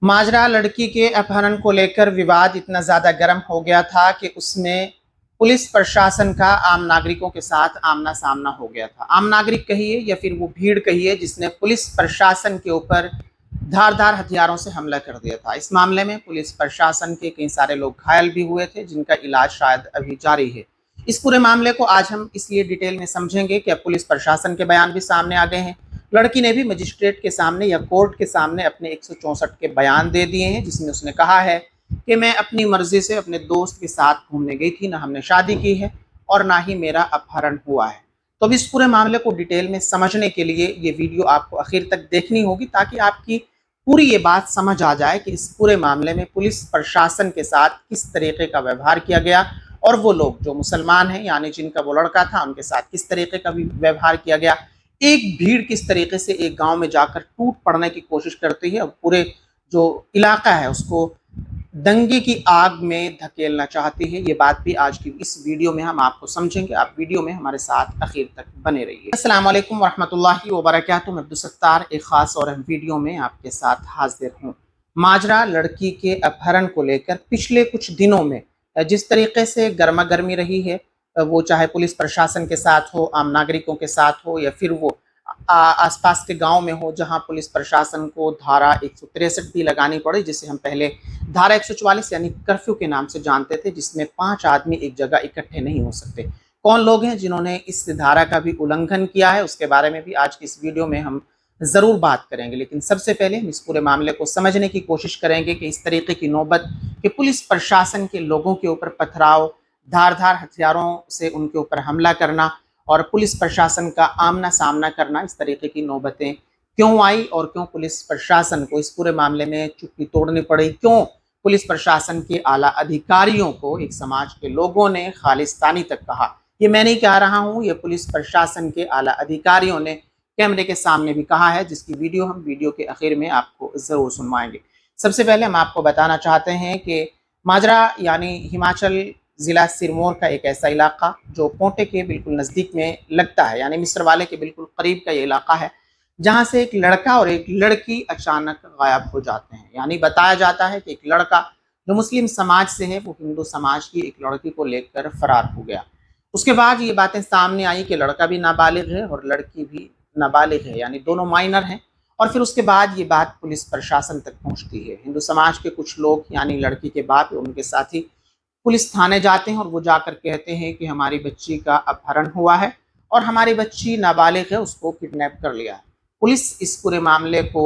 माजरा लड़की के अपहरण को लेकर विवाद इतना ज़्यादा गर्म हो गया था कि उसमें पुलिस प्रशासन का आम नागरिकों के साथ आमना सामना हो गया था। आम नागरिक कहिए या फिर वो भीड़ कहिए जिसने पुलिस प्रशासन के ऊपर धारदार हथियारों से हमला कर दिया था। इस मामले में पुलिस प्रशासन के कई सारे लोग घायल भी हुए थे जिनका इलाज शायद अभी जारी है। इस पूरे मामले को आज हम इसलिए डिटेल में समझेंगे कि अब पुलिस प्रशासन के बयान भी सामने आ गए हैं। लड़की ने भी मजिस्ट्रेट के सामने या कोर्ट के सामने अपने 164 के बयान दे दिए हैं, जिसमें उसने कहा है कि मैं अपनी मर्जी से अपने दोस्त के साथ घूमने गई थी, ना हमने शादी की है और ना ही मेरा अपहरण हुआ है। तो अब इस पूरे मामले को डिटेल में समझने के लिए ये वीडियो आपको आखिर तक देखनी होगी ताकि आपकी पूरी ये बात समझ आ जाए कि इस पूरे मामले में पुलिस प्रशासन के साथ किस तरीके का व्यवहार किया गया और वो लोग जो मुसलमान हैं यानी जिनका वो लड़का था उनके साथ किस तरीके का भी व्यवहार किया गया। एक भीड़ किस तरीके से एक गांव में जाकर टूट पड़ने की कोशिश करती है और पूरे जो इलाका है उसको दंगे की आग में धकेलना चाहती है। ये बात भी आज की इस वीडियो में हम आपको समझेंगे। आप वीडियो में हमारे साथ आखिर तक बने रहिए। अस्सलाम वालेकुम वरहमतुल्लाहि वबरकातुहू। मैं अब्दुल सत्तार एक खास और अहम वीडियो में आपके साथ हाजिर हूँ। माजरा लड़की के अपहरण को लेकर पिछले कुछ दिनों में जिस तरीके से गर्मा गर्मी रही है, वो चाहे पुलिस प्रशासन के साथ हो, आम नागरिकों के साथ हो या फिर वो आसपास के गांव में हो जहां पुलिस प्रशासन को धारा 163 भी लगानी पड़ी, जिसे हम पहले धारा 144 यानी कर्फ्यू के नाम से जानते थे, जिसमें 5 आदमी एक जगह इकट्ठे नहीं हो सकते। कौन लोग हैं जिन्होंने इस धारा का भी उल्लंघन किया है, उसके बारे में भी आज की इस वीडियो में हम ज़रूर बात करेंगे। लेकिन सबसे पहले हम इस पूरे मामले को समझने की कोशिश करेंगे कि इस तरीके की नौबत कि पुलिस प्रशासन के लोगों के ऊपर पथराव, धारदार हथियारों से उनके ऊपर हमला करना और पुलिस प्रशासन का आमना सामना करना, इस तरीके की नौबतें क्यों आई और क्यों पुलिस प्रशासन को इस पूरे मामले में चुप्पी तोड़नी पड़ी, क्यों पुलिस प्रशासन के आला अधिकारियों को एक समाज के लोगों ने खालिस्तानी तक कहा। ये मैं नहीं कह रहा हूँ, ये पुलिस प्रशासन के आला अधिकारियों ने कैमरे के सामने भी कहा है, जिसकी वीडियो हम वीडियो के आखिर में आपको ज़रूर सुनवाएंगे। सबसे पहले हम आपको बताना चाहते हैं कि माजरा यानी हिमाचल ज़िला सिरमौर का एक ऐसा इलाका जो पोंटे के बिल्कुल नज़दीक में लगता है, यानी मिस्र वाले के बिल्कुल करीब का ये इलाका है, जहाँ से एक लड़का और एक लड़की अचानक गायब हो जाते हैं। यानी बताया जाता है कि एक लड़का जो मुस्लिम समाज से है वो हिंदू समाज की एक लड़की को लेकर फरार हो गया। उसके बाद ये बातें सामने आई कि लड़का भी नाबालिग है और लड़की भी नाबालिग है, यानी दोनों माइनर हैं। और फिर उसके बाद ये बात पुलिस प्रशासन तक पहुंचती है। हिंदू समाज के कुछ लोग यानी लड़की के बाप और उनके साथी पुलिस थाने जाते हैं और वो जाकर कहते हैं कि हमारी बच्ची का अपहरण हुआ है और हमारी बच्ची नाबालिग है, उसको किडनैप कर लिया है। पुलिस इस पूरे मामले को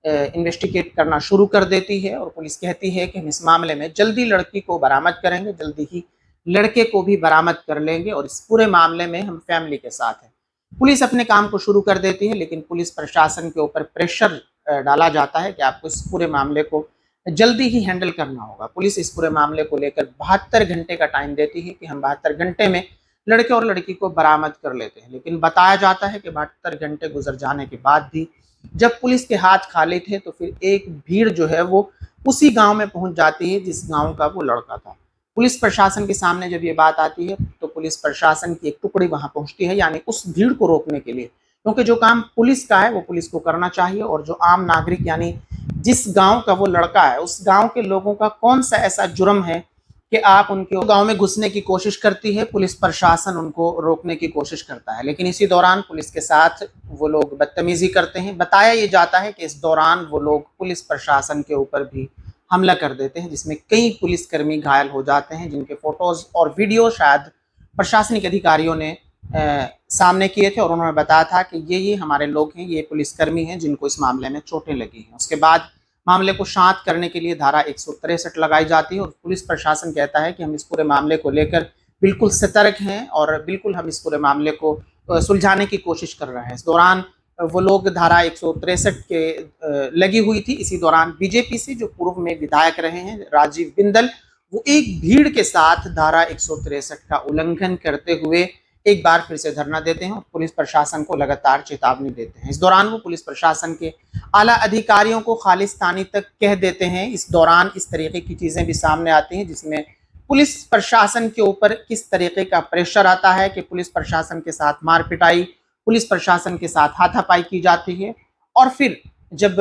इन्वेस्टिगेट करना शुरू कर देती है और पुलिस कहती है कि हम इस मामले में जल्दी लड़की को बरामद करेंगे, जल्दी ही लड़के को भी बरामद कर लेंगे और इस पूरे मामले में हम फैमिली के साथ हैं। पुलिस अपने काम को शुरू कर देती है, लेकिन पुलिस प्रशासन के ऊपर प्रेशर डाला जाता है कि आपको इस पूरे मामले को जल्दी ही हैंडल करना होगा। पुलिस इस पूरे मामले को लेकर 72 घंटे का टाइम देती है कि हम 72 घंटे में लड़के और लड़की को बरामद कर लेते हैं। लेकिन बताया जाता है कि 72 घंटे गुजर जाने के बाद भी जब पुलिस के हाथ खाली थे तो फिर एक भीड़ जो है वो उसी गांव में पहुंच जाती है जिस गांव का वो लड़का था। पुलिस प्रशासन के सामने जब ये बात आती है तो पुलिस प्रशासन की एक टुकड़ी वहां पहुंचती है, यानी उस भीड़ को रोकने के लिए, क्योंकि जो काम पुलिस का है वो पुलिस को करना चाहिए और जो आम नागरिक यानी जिस गांव का वो लड़का है उस गांव के लोगों का कौन सा ऐसा जुर्म है कि आप उनके गांव में घुसने की कोशिश करती है, पुलिस प्रशासन उनको रोकने की कोशिश करता है। लेकिन इसी दौरान पुलिस के साथ वो लोग बदतमीजी करते हैं। बताया ये जाता है कि इस दौरान वो लोग पुलिस प्रशासन के ऊपर भी हमला कर देते हैं, जिसमें कई पुलिसकर्मी घायल हो जाते हैं, जिनके फोटोज और वीडियो शायद प्रशासनिक अधिकारियों ने सामने किए थे और उन्होंने बताया था कि ये हमारे लोग हैं, ये पुलिसकर्मी हैं जिनको इस मामले में चोटें लगी हैं। उसके बाद मामले को शांत करने के लिए धारा 163 लगाई जाती है और पुलिस प्रशासन कहता है कि हम इस पूरे मामले को लेकर बिल्कुल सतर्क हैं और बिल्कुल हम इस पूरे मामले को सुलझाने की कोशिश कर रहे हैं। इस दौरान वो लोग धारा 163 के लगी हुई थी। इसी दौरान बीजेपी से जो पूर्व में विधायक रहे हैं राजीव बिंदल, वो एक भीड़ के साथ धारा 163 का उल्लंघन करते हुए एक बार फिर से धरना देते हैं और पुलिस प्रशासन को लगातार चेतावनी देते हैं। इस दौरान वो पुलिस प्रशासन के आला अधिकारियों को खालिस्तानी तक कह देते हैं। इस दौरान इस तरीके की चीज़ें भी सामने आती हैं जिसमें पुलिस प्रशासन के ऊपर किस तरीके का प्रेशर आता है कि पुलिस प्रशासन के साथ मार पिटाई, पुलिस प्रशासन के साथ हाथापाई की जाती है और फिर जब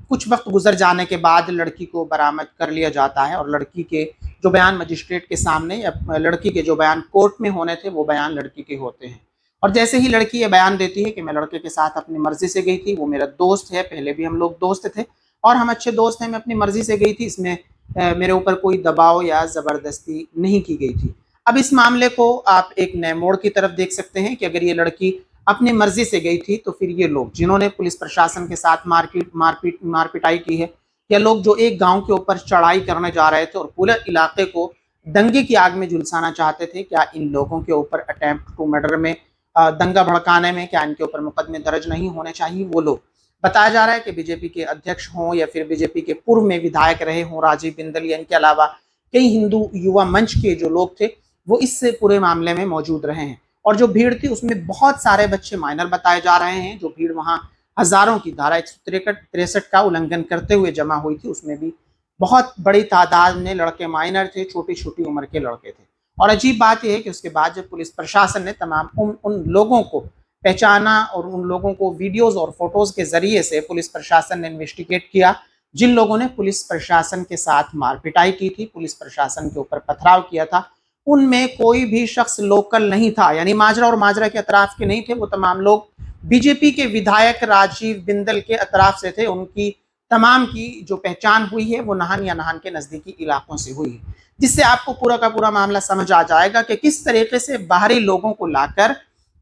कुछ वक्त गुजर जाने के बाद लड़की को बरामद कर लिया जाता है और लड़की के जो बयान मजिस्ट्रेट के सामने या लड़की के जो बयान कोर्ट में होने थे वो बयान लड़की के होते हैं। और जैसे ही लड़की ये बयान देती है कि मैं लड़के के साथ अपनी मर्जी से गई थी, वो मेरा दोस्त है, पहले भी हम लोग दोस्त थे और हम अच्छे दोस्त हैं, मैं अपनी मर्जी से गई थी, इसमें मेरे ऊपर कोई दबाव या ज़बरदस्ती नहीं की गई थी। अब इस मामले को आप एक नए मोड़ की तरफ देख सकते हैं कि अगर ये लड़की अपनी मर्जी से गई थी तो फिर ये लोग जिन्होंने पुलिस प्रशासन के साथ मारपिटाई की है, या लोग जो एक गांव के ऊपर चढ़ाई करने जा रहे थे और पूरे इलाके को दंगे की आग में झुलसाना चाहते थे, क्या इन लोगों के ऊपर अटेम्प्ट टू मर्डर में, दंगा भड़काने में, क्या इनके ऊपर मुकदमे दर्ज नहीं होने चाहिए? वो लोग बताया जा रहा है कि बीजेपी के अध्यक्ष हों या फिर बीजेपी के पूर्व में विधायक रहे हों राजीव बिंदल, या इनके अलावा कई हिंदू युवा मंच के जो लोग थे वो इस पूरे मामले में मौजूद रहे हैं। और जो भीड़ थी उसमें बहुत सारे बच्चे माइनर बताए जा रहे हैं। जो भीड़ वहां हजारों की धारा 163 का उल्लंघन करते हुए जमा हुई थी, उसमें भी बहुत बड़ी तादाद में लड़के माइनर थे, छोटी छोटी उम्र के लड़के थे। और अजीब बात यह है कि उसके बाद जब पुलिस प्रशासन ने तमाम उन लोगों को पहचाना और उन लोगों को वीडियोज और फोटोज के जरिए से पुलिस प्रशासन ने इन्वेस्टिगेट किया, जिन लोगों ने पुलिस प्रशासन के साथ मारपिटाई की थी, पुलिस प्रशासन के ऊपर पथराव किया था, उनमें कोई भी शख्स लोकल नहीं था, यानी माजरा और माजरा के अतराफ के नहीं थे। वो तमाम लोग बीजेपी के विधायक राजीव बिंदल के अतराफ से थे। उनकी तमाम की जो पहचान हुई है वो नाहन या नाहन के नजदीकी इलाकों से हुई है, जिससे आपको पूरा का पूरा मामला समझ आ जाएगा कि किस तरीके से बाहरी लोगों को लाकर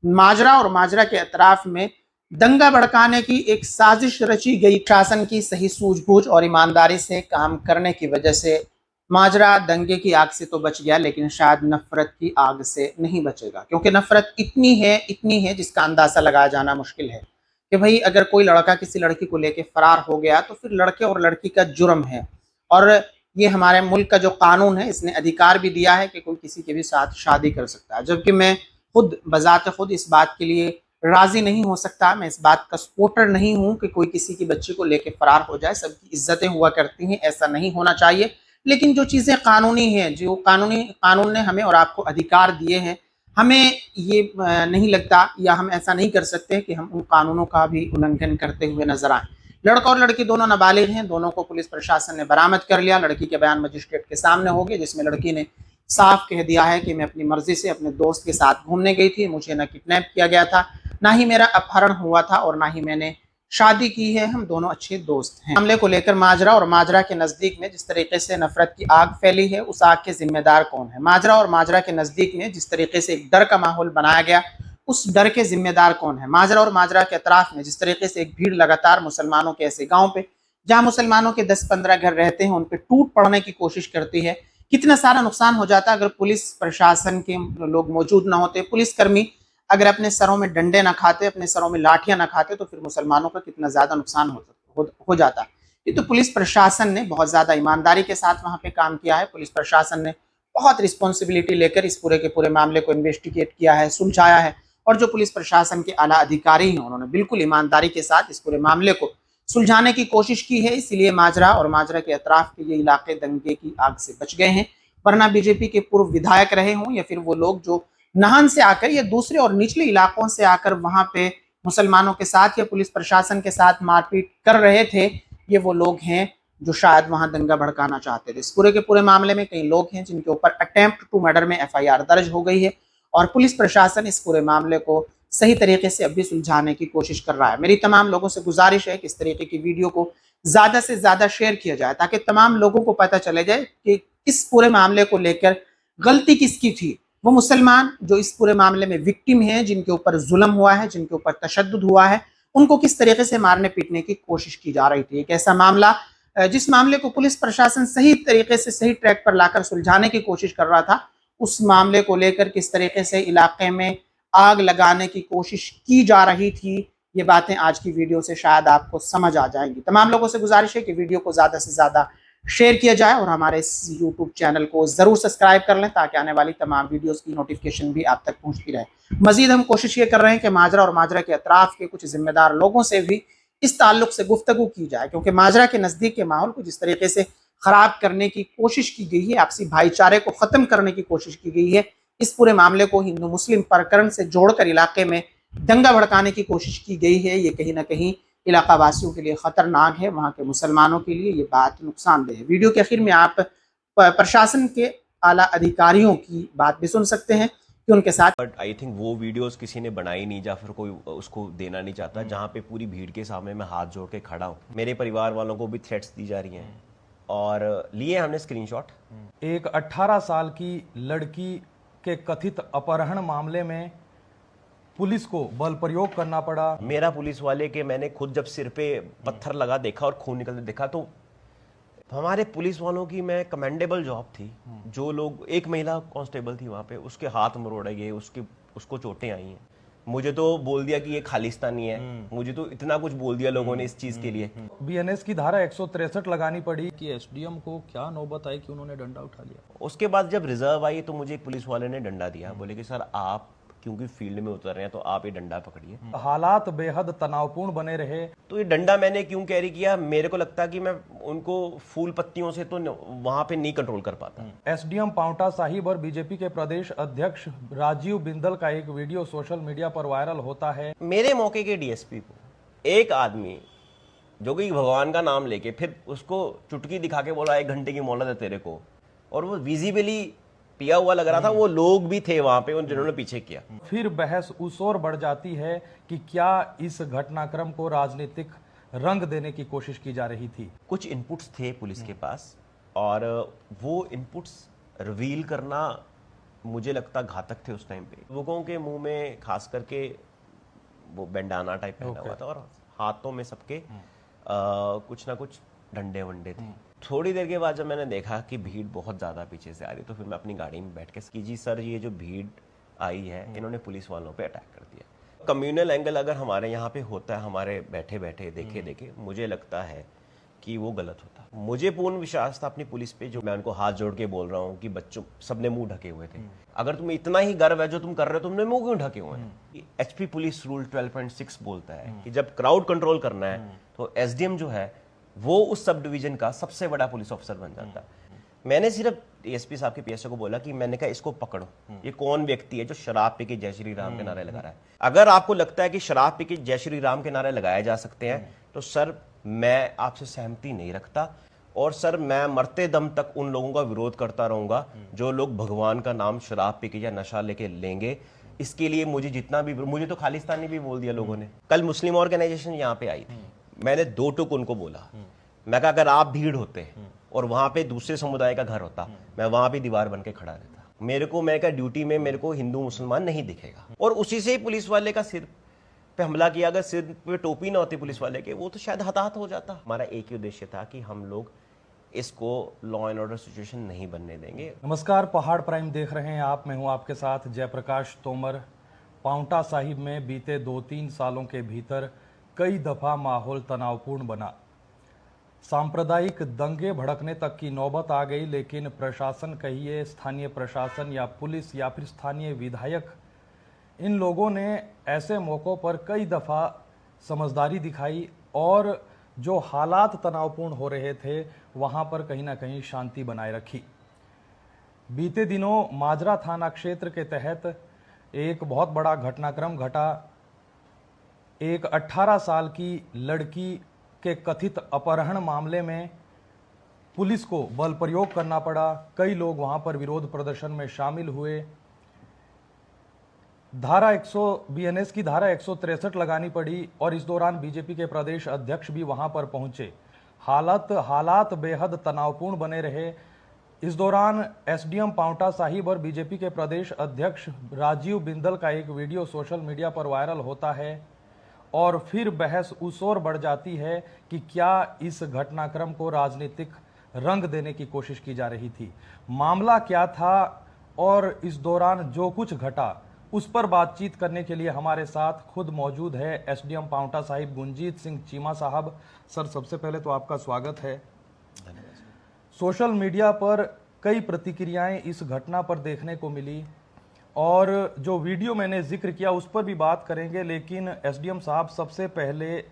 माजरा और माजरा के अतराफ में दंगा भड़काने की एक साजिश रची गई। शासन की सही सूझबूझ और ईमानदारी से काम करने की वजह से माजरा दंगे की आग से तो बच गया, लेकिन शायद नफरत की आग से नहीं बचेगा, क्योंकि नफरत इतनी है जिसका अंदाजा लगाया जाना मुश्किल है। कि भाई अगर कोई लड़का किसी लड़की को लेकर फरार हो गया तो फिर लड़के और लड़की का जुर्म है, और ये हमारे मुल्क का जो कानून है इसने अधिकार भी दिया है कि कोई किसी के भी साथ शादी कर सकता है। जबकि मैं खुद बजाते खुद इस बात के लिए राजी नहीं हो सकता, मैं इस बात का सपोर्टर नहीं हूँ कि कोई किसी की बच्ची को लेकर फरार हो जाए। सबकी इज्जतें हुआ करती हैं, ऐसा नहीं होना चाहिए। लेकिन जो चीज़ें कानूनी हैं, जो कानून ने हमें और आपको अधिकार दिए हैं, हमें ये नहीं लगता या हम ऐसा नहीं कर सकते कि हम उन कानूनों का भी उल्लंघन करते हुए नजर आए। लड़का और लड़की दोनों नाबालिग हैं, दोनों को पुलिस प्रशासन ने बरामद कर लिया। लड़की के बयान मजिस्ट्रेट के सामने हो गए, जिसमें लड़की ने साफ कह दिया है कि मैं अपनी मर्जी से अपने दोस्त के साथ घूमने गई थी, मुझे न किडनैप किया गया था, ना ही मेरा अपहरण हुआ था और ना ही मैंने शादी की है, हम दोनों अच्छे दोस्त हैं। मामले को लेकर माजरा और माजरा के नजदीक में जिस तरीके से नफरत की आग फैली है, उस आग के जिम्मेदार कौन है? माजरा और माजरा के नजदीक में जिस तरीके से एक डर का माहौल बनाया गया, उस डर के जिम्मेदार कौन है? माजरा और माजरा के अतराफ में जिस तरीके से एक भीड़ लगातार मुसलमानों के ऐसे गाँव पे जहाँ मुसलमानों के 10-15 घर रहते हैं उन पे टूट पड़ने की कोशिश करती है, कितना सारा नुकसान हो जाता अगर पुलिस प्रशासन के लोग मौजूद ना होते, पुलिसकर्मी अगर अपने सरों में डंडे ना खाते, अपने सरों में लाठियां ना खाते, तो फिर मुसलमानों का कितना ज्यादा नुकसान हो जाता। ये तो पुलिस प्रशासन ने बहुत ज्यादा ईमानदारी के साथ वहां पे काम किया है। पुलिस प्रशासन ने बहुत रिस्पॉन्सिबिलिटी लेकर इस पूरे के पूरे मामले को इन्वेस्टिगेट किया है, सुलझाया है, और जो पुलिस प्रशासन के आला अधिकारी हैं उन्होंने बिल्कुल ईमानदारी के साथ इस पूरे मामले को सुलझाने की कोशिश की है। इसीलिए माजरा और माजरा के अतराफ के ये इलाके दंगे की आग से बच गए हैं। वरना बीजेपी के पूर्व विधायक रहे हों या फिर वो लोग जो नाहन से आकर या दूसरे और निचले इलाकों से आकर वहां पे मुसलमानों के साथ या पुलिस प्रशासन के साथ मारपीट कर रहे थे, ये वो लोग हैं जो शायद वहां दंगा भड़काना चाहते थे। इस पूरे के पूरे मामले में कई लोग हैं जिनके ऊपर अटेम्प्ट टू मर्डर में एफआईआर दर्ज हो गई है, और पुलिस प्रशासन इस पूरे मामले को सही तरीके से अभी सुलझाने की कोशिश कर रहा है। मेरी तमाम लोगों से गुजारिश है कि इस तरीके की वीडियो को ज्यादा से ज्यादा शेयर किया जाए, ताकि तमाम लोगों को पता चले जाए कि इस पूरे मामले को लेकर गलती किसकी थी। वो मुसलमान जो इस पूरे मामले में विक्टिम हैं, जिनके ऊपर जुल्म हुआ है, जिनके ऊपर तशद्दुद हुआ है, उनको किस तरीके से मारने पीटने की कोशिश की जा रही थी। एक ऐसा मामला जिस मामले को पुलिस प्रशासन सही तरीके से सही ट्रैक पर लाकर सुलझाने की कोशिश कर रहा था, उस मामले को लेकर किस तरीके से इलाके में आग लगाने की कोशिश की जा रही थी, ये बातें आज की वीडियो से शायद आपको समझ आ जाएंगी। तमाम लोगों से गुजारिश है कि वीडियो को ज़्यादा से ज़्यादा शेयर किया जाए और हमारे इस यूट्यूब चैनल को ज़रूर सब्सक्राइब कर लें, ताकि आने वाली तमाम वीडियोस की नोटिफिकेशन भी आप तक पहुंचती रहे। मजीद हम कोशिश ये कर रहे हैं कि माजरा और माजरा के अतराफ के कुछ जिम्मेदार लोगों से भी इस ताल्लुक से गुफ्तगू की जाए, क्योंकि माजरा के नज़दीक के माहौल को जिस तरीके से ख़राब करने की कोशिश की गई है, आपसी भाईचारे को ख़त्म करने की कोशिश की गई है, इस पूरे मामले को हिंदू मुस्लिम प्रकरण से जोड़कर इलाके में दंगा भड़काने की कोशिश की गई है, ये कहीं ना कहीं इलाका वासियों के लिए ख़तरनाक है, वहाँ के मुसलमानों के लिए ये बात नुकसानदेह है। वीडियो के आखिर में आप प्रशासन के आला अधिकारियों की बात भी सुन सकते हैं कि उनके साथ। बट आई थिंक वो वीडियोस किसी ने बनाई नहीं, या फिर कोई उसको देना नहीं चाहता, जहाँ पे पूरी भीड़ के सामने मैं हाथ जोड़ के खड़ा हूँ। मेरे परिवार वालों को भी थ्रेट्स दी जा रही हैं और लिए हमने स्क्रीनशॉट। एक 18 साल की लड़की के कथित अपहरण मामले में पुलिस को बल प्रयोग करना पड़ा। मेरा पुलिस वाले के मैंने खुद जब सिर पे पत्थर लगा देखा और खून निकलते देखा, तो हमारे पुलिस वालों की मैं कमेंडेबल जॉब थी। जो लोग, एक महिला कांस्टेबल थी वहां पे, उसके हाथ मरोड़े गए, उसको चोटें आई हैं। मुझे तो बोल दिया कि ये खालिस्तानी है, मुझे तो इतना कुछ बोल दिया लोगों ने इस चीज के लिए। बीएनएस की धारा 163 लगानी पड़ी कि एसडीएम को क्या नौबत आई कि उन्होंने डंडा उठा लिया। उसके बाद जब रिजर्व आई तो मुझे एक पुलिस वाले ने डंडा दिया, बोले कि सर आप क्योंकि फील्ड में उतर रहे हैं तो आप ये डंडा पकड़िए। हालात बेहद तनावपूर्ण बने रहे। तो ये डंडा मैंने क्यों कैरी किया, मेरे को लगता कि मैं उनको फूल पत्तियों से तो वहां पे नहीं कंट्रोल कर पाता। एसडीएम पांवटा साहिब और बीजेपी के प्रदेश अध्यक्ष राजीव बिंदल का एक वीडियो सोशल मीडिया पर वायरल होता है। मेरे मौके के डीएसपी को एक आदमी जो कि भगवान का नाम लेके फिर उसको चुटकी दिखा के बोला 1 घंटे की मोहलत है तेरे को, और वो विजिबली पिया हुआ लग रहा था। वो लोग भी थे वहां पे उन जिन्होंने पीछे किया। फिर बहस उस ओर बढ़ जाती है कि क्या इस घटनाक्रम को राजनीतिक रंग देने की कोशिश की जा रही थी। कुछ इनपुट्स थे पुलिस के पास और वो इनपुट्स रिवील करना मुझे लगता घातक थे उस टाइम पे। लोगों के मुंह में खास करके वो बैंडाना टाइप पहना हुआ था और हाथों में सबके कुछ ना कुछ डंडे वंडे थे। थोड़ी देर के बाद जब मैंने देखा कि भीड़ बहुत ज्यादा पीछे से आ रही, तो फिर मैं अपनी गाड़ी में बैठ के कि जी सर ये जो भीड़ आई है इन्होंने पुलिस वालों पे अटैक कर दिया। कम्युनल एंगल अगर हमारे यहाँ पे होता है, हमारे बैठे बैठे देखे मुझे लगता है कि वो गलत होता। मुझे पूर्ण विश्वास था अपनी पुलिस पे, जो मैं उनको हाथ जोड़ के बोल रहा हूँ कि बच्चों सबने मुंह ढके हुए थे। अगर तुम्हें इतना ही गर्व है जो तुम कर रहे हो, तुमने मुंह क्यों ढके हुए हैं। एचपी पुलिस रूल 12.6 बोलता है कि जब क्राउड कंट्रोल करना है तो एसडीएम जो है वो उस सब डिवीजन का सबसे बड़ा पुलिस ऑफिसर बन जाता है। मैंने सिर्फ डीएसपी साहब के पीएसओ को बोला कि मैंने कहा इसको पकड़ो, ये कौन व्यक्ति है जो शराब पी के जय श्री राम के नारे लगा रहा है। अगर आपको लगता है कि शराब पी के जय श्री राम के नारे लगाए जा सकते हैं तो सर मैं आपसे सहमति नहीं रखता, और सर मैं मरते दम तक उन लोगों का विरोध करता रहूंगा जो लोग भगवान का नाम शराब पी के या नशा लेके लेंगे। इसके लिए मुझे जितना भी, मुझे तो खालिस्तानी भी बोल दिया लोगों ने। कल मुस्लिम ऑर्गेनाइजेशन यहाँ पे आई थी, मैंने 2 टुक उनको बोला, मैं कहा अगर आप भीड़ होते और वहां पे दूसरे समुदाय का घर होता, मैं वहां पे दीवार बन के खड़ा रहता। मेरे को, मैं क्या ड्यूटी में मेरे को हिंदू मुसलमान नहीं दिखेगा। और उसी से ही पुलिस वाले का सिर पे हमला किया। अगर सिर पे टोपी ना होती पुलिस वाले के, वो तो शायद हताहत हो जाता। हमारा एक ही उद्देश्य था कि हम लोग इसको लॉ एंड ऑर्डर सिचुएशन नहीं बनने देंगे। नमस्कार, पहाड़ प्राइम देख रहे हैं आप, मैं हूं आपके साथ जयप्रकाश तोमर। पांवटा साहिब में बीते 2-3 सालों के भीतर कई दफा माहौल तनावपूर्ण बना, सांप्रदायिक दंगे भड़कने तक की नौबत आ गई। लेकिन प्रशासन कहिए, स्थानीय प्रशासन या पुलिस या फिर स्थानीय विधायक, इन लोगों ने ऐसे मौक़ों पर कई दफ़ा समझदारी दिखाई और जो हालात तनावपूर्ण हो रहे थे वहां पर कहीं ना कहीं शांति बनाए रखी। बीते दिनों माजरा थाना क्षेत्र के तहत एक बहुत बड़ा घटनाक्रम घटा। एक 18 साल की लड़की के कथित अपहरण मामले में पुलिस को बल प्रयोग करना पड़ा। कई लोग वहां पर विरोध प्रदर्शन में शामिल हुए। बीएनएस की धारा 163 लगानी पड़ी और इस दौरान बीजेपी के प्रदेश अध्यक्ष भी वहां पर पहुंचे। हालात बेहद तनावपूर्ण बने रहे। इस दौरान एसडीएम पांवटा साहिब और बीजेपी के प्रदेश अध्यक्ष राजीव बिंदल का एक वीडियो सोशल मीडिया पर वायरल होता है और फिर बहस उस ओर बढ़ जाती है कि क्या इस घटनाक्रम को राजनीतिक रंग देने की कोशिश की जा रही थी। मामला क्या था और इस दौरान जो कुछ घटा उस पर बातचीत करने के लिए हमारे साथ खुद मौजूद है एसडीएम पांवटा साहिब गुंजीत सिंह चीमा साहब। सर, सबसे पहले तो आपका स्वागत है। सोशल मीडिया पर कई प्रतिक्रियाएं इस घटना पर देखने को मिली और जो वीडियो मैंने जिक्र किया उस पर भी बात करेंगे, लेकिन एसडीएम साहब सबसे पहले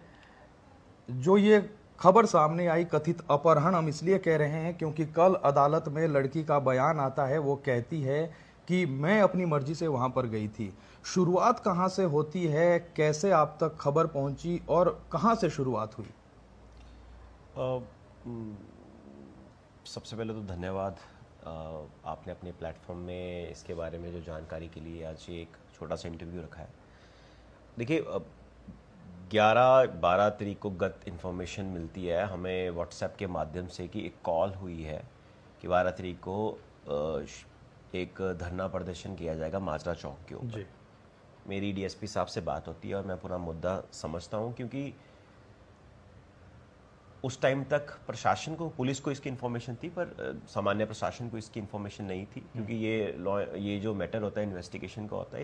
जो ये खबर सामने आई कथित अपहरण, हम इसलिए कह रहे हैं क्योंकि कल अदालत में लड़की का बयान आता है। वो कहती है कि मैं अपनी मर्जी से वहां पर गई थी। शुरुआत कहां से होती है, कैसे आप तक खबर पहुंची और कहां से शुरुआत हुई? सबसे पहले तो धन्यवाद, आपने अपने प्लेटफॉर्म में इसके बारे में जो जानकारी के लिए आज ये एक छोटा सा इंटरव्यू रखा है। देखिए, 11-12 तारीख को गत इन्फॉर्मेशन मिलती है हमें व्हाट्सएप के माध्यम से कि एक कॉल हुई है कि 12 तारीख को एक धरना प्रदर्शन किया जाएगा माजरा चौक के ऊपर। जी। मेरी डीएसपी साहब से बात होती है और मैं पूरा मुद्दा समझता हूँ, क्योंकि उस टाइम तक प्रशासन को, पुलिस को इसकी इन्फॉर्मेशन थी, पर सामान्य प्रशासन को इसकी इन्फॉर्मेशन नहीं थी, क्योंकि ये जो मैटर होता है इन्वेस्टिगेशन का होता है,